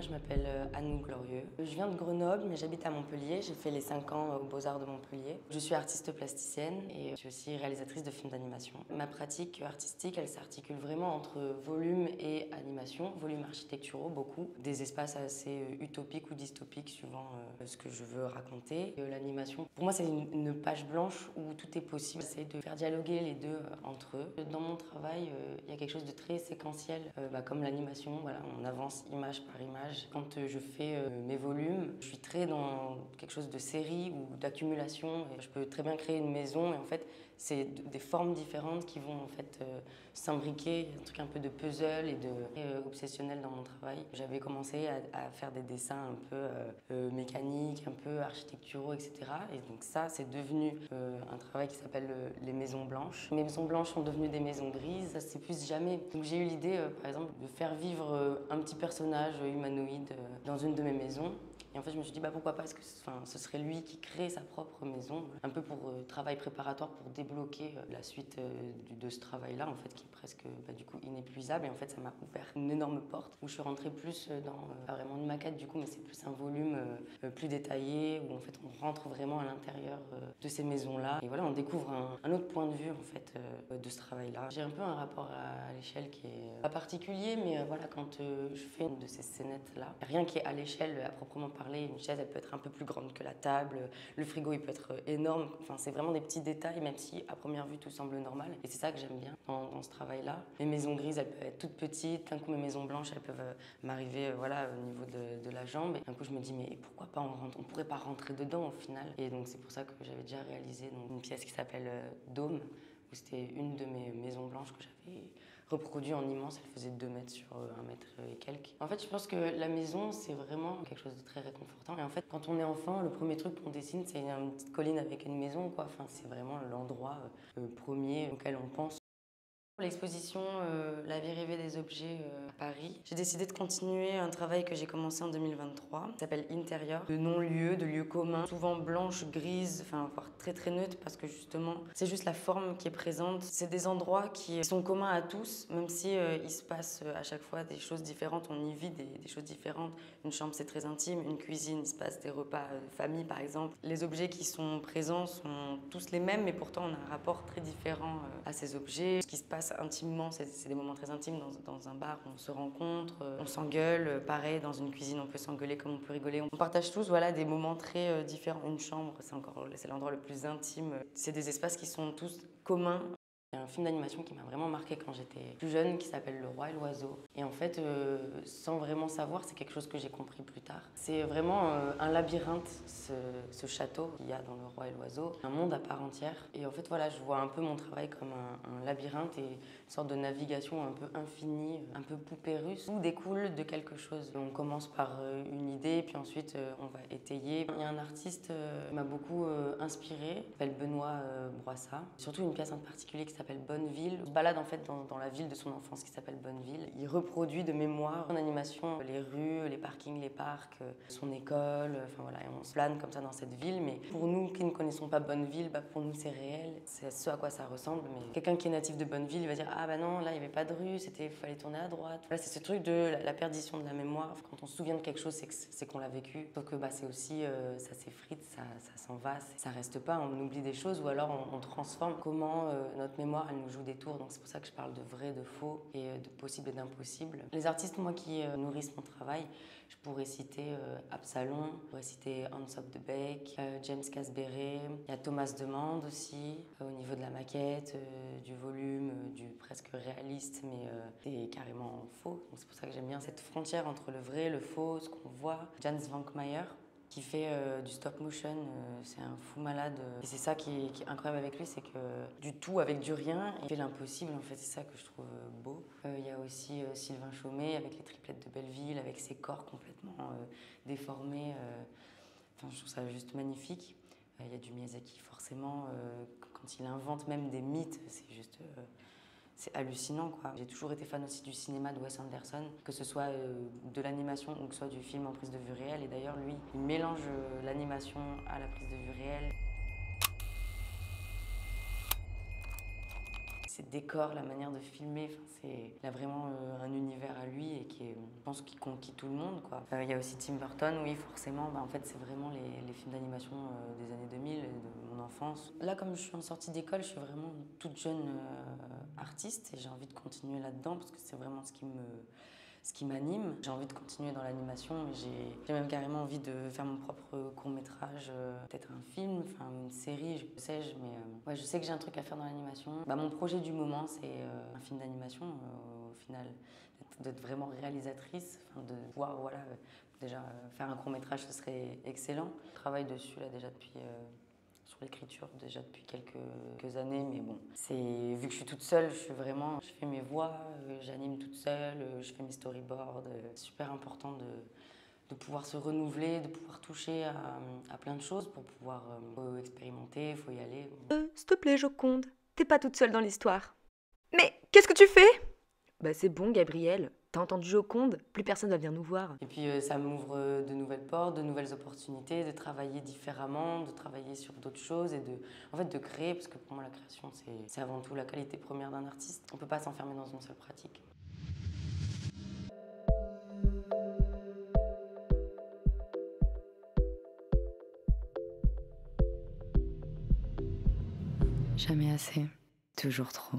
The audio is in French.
Moi, je m'appelle Anne Glorieux. Je viens de Grenoble, mais j'habite à Montpellier. J'ai fait les 5 ans aux Beaux-Arts de Montpellier. Je suis artiste plasticienne et je suis aussi réalisatrice de films d'animation. Ma pratique artistique, elle s'articule vraiment entre volume et animation, volume architecturaux beaucoup, des espaces assez utopiques ou dystopiques suivant ce que je veux raconter. L'animation, pour moi, c'est une page blanche où tout est possible. J'essaie de faire dialoguer les deux entre eux. Dans mon travail, il y a quelque chose de très séquentiel, comme l'animation. Voilà, on avance image par image. Quand je fais mes volumes, je suis très dans quelque chose de série ou d'accumulation. Je peux très bien créer une maison et en fait, c'est des formes différentes qui vont en fait s'imbriquer. Un truc un peu de puzzle et de obsessionnel dans mon travail. J'avais commencé à faire des dessins un peu mécaniques, un peu architecturaux, etc. Et donc ça, c'est devenu un travail qui s'appelle les maisons blanches. Mes maisons blanches sont devenues des maisons grises. Ça s'épuise jamais. Donc j'ai eu l'idée, par exemple, de faire vivre un petit personnage humanoïde dans une de mes maisons. Et en fait, je me suis dit, pourquoi pas, ce serait lui qui crée sa propre maison, un peu pour travail préparatoire pour débloquer la suite de ce travail-là, en fait, qui est presque du coup inépuisable. Et en fait, ça m'a ouvert une énorme porte où je suis rentrée plus dans, pas vraiment une maquette du coup, mais c'est plus un volume plus détaillé, où en fait, on rentre vraiment à l'intérieur de ces maisons-là. Et voilà, on découvre un autre point de vue, en fait, de ce travail-là. J'ai un peu un rapport à l'échelle qui est pas particulier, mais voilà, quand je fais une de ces scénettes-là, rien qui est à l'échelle à proprement parler. Une chaise, elle peut être un peu plus grande que la table. Le frigo, il peut être énorme. Enfin, c'est vraiment des petits détails, même si à première vue tout semble normal. Et c'est ça que j'aime bien dans ce travail-là. Mes maisons grises, elles peuvent être toutes petites. D'un coup, mes maisons blanches, elles peuvent m'arriver, voilà, au niveau de la jambe. Et d'un coup, je me dis, mais pourquoi pas on pourrait pas rentrer dedans au final. Et donc, c'est pour ça que j'avais déjà réalisé une pièce qui s'appelle Dôme, où c'était une de mes maisons blanches que j'avais reproduit en immense. Elle faisait 2 mètres sur 1 mètre et quelques. En fait, je pense que la maison, c'est vraiment quelque chose de très réconfortant. Et en fait, quand on est enfant, le premier truc qu'on dessine, c'est une petite colline avec une maison, quoi. Enfin, c'est vraiment l'endroit premier auquel on pense. Pour l'exposition La vie rêvée des objets à Paris, j'ai décidé de continuer un travail que j'ai commencé en 2023, qui s'appelle Intérieur, de non-lieux, de lieux communs, souvent blanches, grises, enfin voire très très neutres, parce que justement, c'est juste la forme qui est présente. C'est des endroits qui sont communs à tous, même si il se passe à chaque fois des choses différentes, on y vit des choses différentes. Une chambre, c'est très intime, une cuisine, il se passe des repas de famille par exemple. Les objets qui sont présents sont tous les mêmes, mais pourtant on a un rapport très différent à ces objets. Ce qui se passe intimement, c'est des moments très intimes dans un bar, on se rencontre, on s'engueule, pareil dans une cuisine on peut s'engueuler comme on peut rigoler. On partage tous voilà, des moments très différents. Une chambre, c'est l'endroit le plus intime. C'est des espaces qui sont tous communs. Il y a un film d'animation qui m'a vraiment marqué quand j'étais plus jeune qui s'appelle Le Roi et l'Oiseau. Et en fait, sans vraiment savoir, c'est quelque chose que j'ai compris plus tard. C'est vraiment un labyrinthe, ce château qu'il y a dans Le Roi et l'Oiseau. Un monde à part entière. Et en fait, voilà, je vois un peu mon travail comme un labyrinthe et une sorte de navigation un peu infinie, un peu poupée russe. Tout découle de quelque chose. On commence par une idée, puis ensuite on va étayer. Il y a un artiste qui m'a beaucoup inspiré, qui s'appelle Benoît Broissat. Surtout une pièce en particulier qui s'appelle Bonneville. Il se balade en fait dans la ville de son enfance qui s'appelle Bonneville. Il reproduit de mémoire en animation les rues, les parkings, les parcs, son école. Enfin voilà, et on se plane comme ça dans cette ville. Mais pour nous qui ne connaissons pas Bonneville, pour nous c'est réel. C'est ce à quoi ça ressemble. Mais quelqu'un qui est natif de Bonneville, il va dire non, là il n'y avait pas de rue, fallait tourner à droite. Là c'est ce truc de la perdition de la mémoire. Quand on se souvient de quelque chose, c'est qu'on l'a vécu. Sauf que c'est aussi ça s'effrite, ça s'en va, ça reste pas. On oublie des choses ou alors on transforme. Comment notre mémoire elle nous joue des tours, donc c'est pour ça que je parle de vrai, de faux et de possible et d'impossible. Les artistes, moi, qui nourrissent mon travail, je pourrais citer Absalon, je pourrais citer Hans Op de Beek, James Casberet, il y a Thomas Demand aussi, au niveau de la maquette, du volume, du presque réaliste, mais c'est carrément faux. Donc c'est pour ça que j'aime bien cette frontière entre le vrai, le faux, ce qu'on voit. Jan Svankmajer, qui fait du stop motion, c'est un fou malade. Et c'est ça qui est incroyable avec lui, c'est que du tout avec du rien, il fait l'impossible en fait, c'est ça que je trouve beau. Il y a aussi Sylvain Chomet avec les triplettes de Belleville, avec ses corps complètement déformés. Enfin, je trouve ça juste magnifique. Il y a du Miyazaki forcément, quand il invente même des mythes, c'est juste... c'est hallucinant quoi. J'ai toujours été fan aussi du cinéma de Wes Anderson, que ce soit de l'animation ou que ce soit du film en prise de vue réelle. Et d'ailleurs lui, il mélange l'animation à la prise de vue réelle. Ses décors, la manière de filmer, il a vraiment un univers à lui et qui est, je pense, qui conquit tout le monde, quoi. Il y a aussi Tim Burton, oui, forcément. En fait, c'est vraiment les films d'animation des années 2000 et de mon enfance. Là, comme je suis en sortie d'école, je suis vraiment toute jeune artiste et j'ai envie de continuer là-dedans parce que c'est vraiment ce qui m'anime. J'ai envie de continuer dans l'animation, mais j'ai même carrément envie de faire mon propre court-métrage, peut-être un film, enfin une série, sais-je, mais ouais, je sais que j'ai un truc à faire dans l'animation. Mon projet du moment, c'est un film d'animation, au final, d'être vraiment réalisatrice, de pouvoir, voilà, déjà faire un court-métrage, ce serait excellent. Je travaille dessus, là, déjà depuis... sur l'écriture déjà depuis quelques années, mais bon, vu que je suis toute seule, je fais mes voix, j'anime toute seule, je fais mes storyboards. C'est super important de pouvoir se renouveler, de pouvoir toucher à plein de choses pour pouvoir expérimenter, il faut y aller. S'il te plaît, Joconde, t'es pas toute seule dans l'histoire. Mais qu'est-ce que tu fais? Bah c'est bon, Gabriel. T'as entendu Joconde? Plus personne va venir nous voir. Et puis ça m'ouvre de nouvelles portes, de nouvelles opportunités, de travailler différemment, de travailler sur d'autres choses et en fait, de créer, parce que pour moi la création c'est avant tout la qualité première d'un artiste. On ne peut pas s'enfermer dans une seule pratique. Jamais assez, toujours trop.